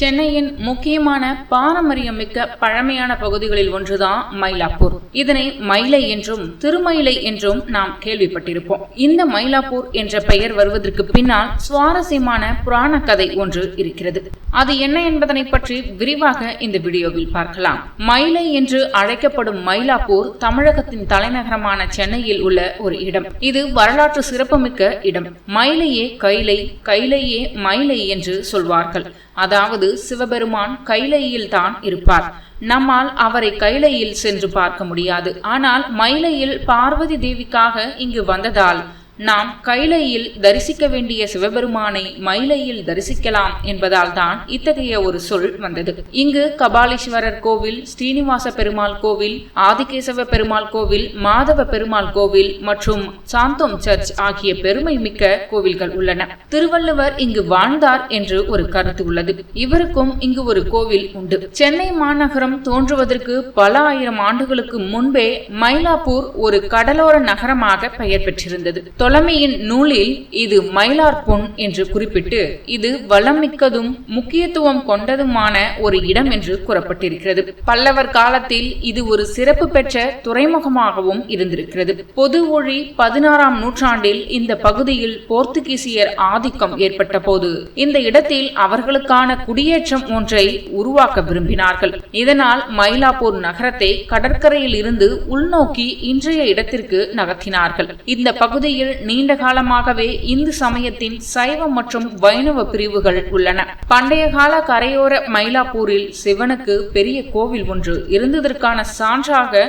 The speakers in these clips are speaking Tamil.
சென்னையின் முக்கியமான பாரம்பரியமிக்க பழமையான பகுதிகளில் ஒன்றுதான் மயிலாப்பூர். இதனை மயிலை என்றும் திருமயிலை என்றும் நாம் கேள்விப்பட்டிருப்போம். இந்த மயிலாப்பூர் என்ற பெயர் வருவதற்கு பின்னால் சுவாரஸ்யமான புராண கதை ஒன்று இருக்கிறது. அது என்ன என்பதனை பற்றி விரிவாக இந்த வீடியோவில் பார்க்கலாம். மயிலை என்று அழைக்கப்படும் மயிலாப்பூர் தமிழகத்தின் தலைநகரமான சென்னையில் உள்ள ஒரு இடம். இது வரலாற்று சிறப்புமிக்க இடம். மயிலையே கைலை, கைலையே மயிலை என்று சொல்வார்கள். அதாவது சிவபெருமான் கைலையில் தான் இருப்பார். நம்மால் அவரை கைலையில் சென்று பார்க்க முடியாது. ஆனால் மயிலையில் பார்வதி தேவிக்காக இங்கு வந்ததால் நாம் கைலையில் தரிசிக்க வேண்டிய சிவபெருமானை மயிலையில் தரிசிக்கலாம் என்பதால் தான் இத்தகைய ஒரு சொல் வந்தது. இங்கு கபாலீஸ்வரர் கோவில், ஸ்ரீனிவாச பெருமாள் கோவில், ஆதிகேசவ பெருமாள் கோவில், மாதவ பெருமாள் கோவில் மற்றும் சாந்தோம் சர்ச் ஆகிய பெருமை மிக்க கோவில்கள் உள்ளன. திருவள்ளுவர் இங்கு வாழ்ந்தார் என்று ஒரு கருத்து உள்ளது. இவருக்கும் இங்கு ஒரு கோவில் உண்டு. சென்னை மாநகரம் தோன்றுவதற்கு பல ஆயிரம் ஆண்டுகளுக்கு முன்பே மயிலாப்பூர் ஒரு கடலோர நகரமாக பெயர் பெற்றிருந்தது. தொலமையின் நூலில் இது மயிலார் பொன் என்று குறிப்பிட்டு இது வளமிக்கதும் முக்கியத்துவம் கொண்டதுமான ஒரு இடம் என்று கூறப்பட்டிருக்கிறது. பல்லவர் காலத்தில் இது ஒரு சிறப்பு பெற்ற துறைமுகமாகவும் இருந்திருக்கிறது. பொது ஒழி 16ஆம் நூற்றாண்டில் இந்த பகுதியில் போர்த்துகீசியர் ஆதிக்கம் ஏற்பட்ட போது இந்த இடத்தில் அவர்களுக்கான குடியேற்றம் ஒன்றை உருவாக்க விரும்பினார்கள். இதனால் மயிலாப்பூர் நகரத்தை கடற்கரையில் இருந்து உள்நோக்கி இன்றைய இடத்திற்கு நகர்த்தினார்கள். இந்த பகுதியில் நீண்ட காலமாகவே இந்து சமயத்தின் சைவ மற்றும் வைணவ பிரிவுகள் உள்ளன. பண்டைய கால கரையோர மயிலாப்பூரில் சிவனுக்கு பெரிய கோவில் ஒன்று இருந்ததற்கான சான்றாக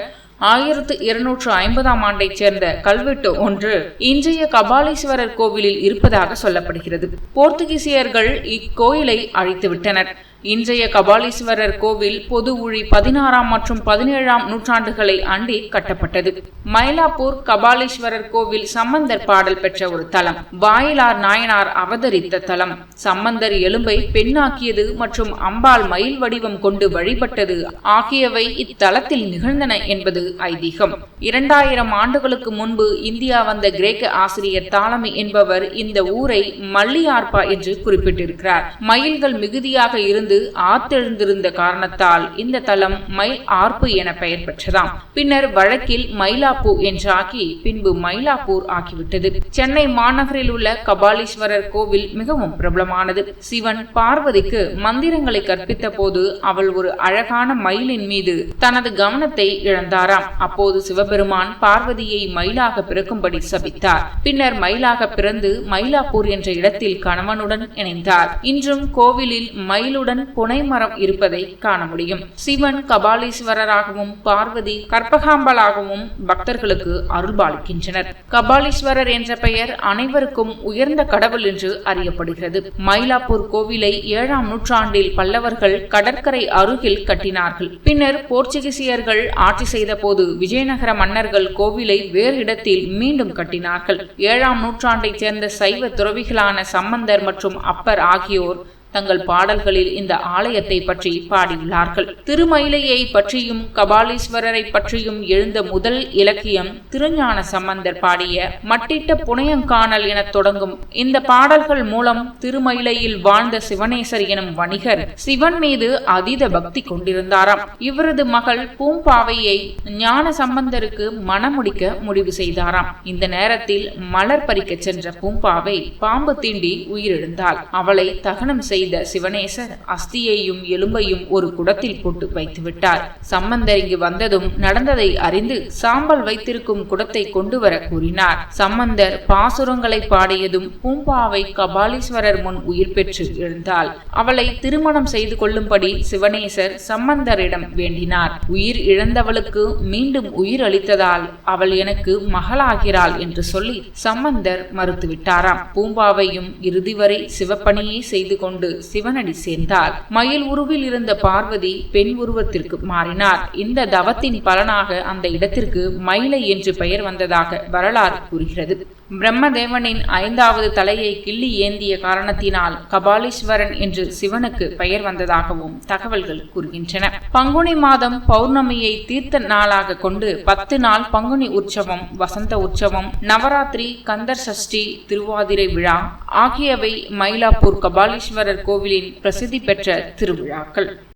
1250ஆம் ஆண்டை சேர்ந்த கல்வெட்டு ஒன்று இன்றைய கபாலீஸ்வரர் கோவிலில் இருப்பதாக சொல்லப்படுகிறது. போர்த்துகீசியர்கள் இக்கோயிலை அழித்துவிட்டனர். இன்றைய கபாலீஸ்வரர் கோவில் பொது ஊழி 16ஆம் மற்றும் 17ஆம் நூற்றாண்டுகளை அண்டி கட்டப்பட்டது. மயிலாப்பூர் கபாலீஸ்வரர் கோவில் சம்பந்தர் பாடல் பெற்ற ஒரு தலம். வாயிலார் நாயனார் அவதரித்த தலம். சம்பந்தர் எலும்பை பெண்ணாக்கியது மற்றும் அம்பாள் மயில் வடிவம் கொண்டு வழிபட்டது ஆகியவை இத்தலத்தில் நிகழ்ந்தன என்பது ஐதீகம். 2000 ஆண்டுகளுக்கு முன்பு இந்தியா வந்த கிரேக்க ஆசிரியர் தாலமி என்பவர் இந்த ஊரை மல்லியார்பா என்று குறிப்பிட்டிருக்கிறார். மயில்கள் மிகுதியாக இருந்து ஆத்தெழுந்திருந்த காரணத்தால் இந்த தலம் மயில் ஆர்ப்பு என பெயர் பெற்றதாம். பின்னர் வழக்கில் மயிலாப்பூ என்றாகி பின்பு மயிலாப்பூர் ஆகிவிட்டது. சென்னை மாநகரில் உள்ள கபாலீஸ்வரர் கோவில் மிகவும் பிரபலமானது. சிவன் பார்வதிக்கு மந்திரங்களை கற்பித்த போது அவள் ஒரு அழகான மயிலின் மீது தனது கவனத்தை இழந்தாராம். அப்போது சிவபெருமான் பார்வதியை மயிலாக பிறக்கும்படி சபித்தார். பின்னர் மயிலாக பிறந்து மயிலாப்பூர் என்ற இடத்தில் கணவனுடன் இணைந்தார். இன்றும் கோவிலில் மயிலுடன் புனை மரம் இருப்பதை காண முடியும். சிவன் கபாலீஸ்வரராகவும் பார்வதி கற்பகாம்பலாகவும் பக்தர்களுக்கு அருள்பாலிக்கின்றனர். கபாலீஸ்வரர் என்ற பெயர் அனைவருக்கும் உயர்ந்த கடவுள் என்று அறியப்படுகிறது. மயிலாப்பூர் கோவிலை 7ஆம் நூற்றாண்டில் பல்லவர்கள் கடற்கரை அருகில் கட்டினார்கள். பின்னர் போர்ச்சுகீசியர்கள் ஆட்சி செய்த போது விஜயநகர மன்னர்கள் கோவிலை வேறு இடத்தில் மீண்டும் கட்டினார்கள். 7ஆம் நூற்றாண்டைச் சேர்ந்த சைவ துறவிகளான சம்பந்தர் மற்றும் அப்பர் ஆகியோர் தங்கள் பாடல்களில் இந்த ஆலயத்தை பற்றி பாடியுள்ளார்கள். திருமயிலையை பற்றியும் கபாலீஸ்வரரை பற்றியும் எழுந்த முதல் இலக்கியம் திருஞான சம்பந்தர் பாடிய மட்டிட்ட புனையங்கானல் என தொடங்கும் இந்த பாடல்கள் மூலம் திருமயிலையில் வாழ்ந்த சிவனேசர் எனும் வணிகர் சிவன் மீது அதீத பக்தி கொண்டிருந்தாராம். இவரது மகள் பூம்பாவையை ஞான சம்பந்தருக்கு மணமுடிக்க முடிவு செய்தாராம். இந்த நேரத்தில் மலர் பறிக்க சென்ற பூம்பாவை பாம்பு தீண்டி உயிரிழந்தாள். அவளை தகனம் செய்த சிவனேசர் அஸ்தியையும் எலும்பையும் ஒரு குடத்தில் போட்டு வைத்து விட்டார். சம்பந்தர் இங்கு வந்ததும் நடந்ததை அறிந்து சாம்பல் வைத்திருக்கும் குடத்தை கொண்டு வர கூறினார். சம்பந்தர் பாசுரங்களை பாடியதும் பூம்பாவை கபாலீஸ்வரர் முன் உயிர் பெற்று எழுந்தாள். அவளை திருமணம் செய்து கொள்ளும்படி சிவனேசர் சம்பந்தரிடம் வேண்டினார். உயிர் இழந்தவளுக்கு மீண்டும் உயிர் அளித்ததால் அவள் எனக்கு மகளாகிறாள் என்று சொல்லி சம்பந்தர் மறுத்துவிட்டாராம். பூம்பாவையும் இறுதி வரை சிவப்பணியை செய்து கொண்டு சிவனடி சேர்ந்தார். மயில் உருவில் இருந்த பார்வதி பெண் உருவத்திற்கு மாறினார். இந்த தவத்தின் பலனாக அந்த இடத்திற்கு மயிலை என்று பெயர் வந்ததாக வரலாறு கூறுகிறது. பிரம்மதேவனின் 5வது தலையை கிள்ளி ஏந்திய காரணத்தினால் கபாலீஸ்வரன் என்று சிவனுக்கு பெயர் வந்ததாகவும் தகவல்கள் கூறுகின்றன. பங்குனி மாதம் பௌர்ணமியை தீர்த்த நாளாக கொண்டு 10 நாள் பங்குனி உற்சவம், வசந்த உற்சவம், நவராத்திரி, கந்தர் சஷ்டி, திருவாதிரை விழா ஆகியவை மயிலாப்பூர் கபாலீஸ்வரர் கபாலீஸ்வரர் கோவிலின் பிரசித்தி பெற்ற திருவிழாக்கள்.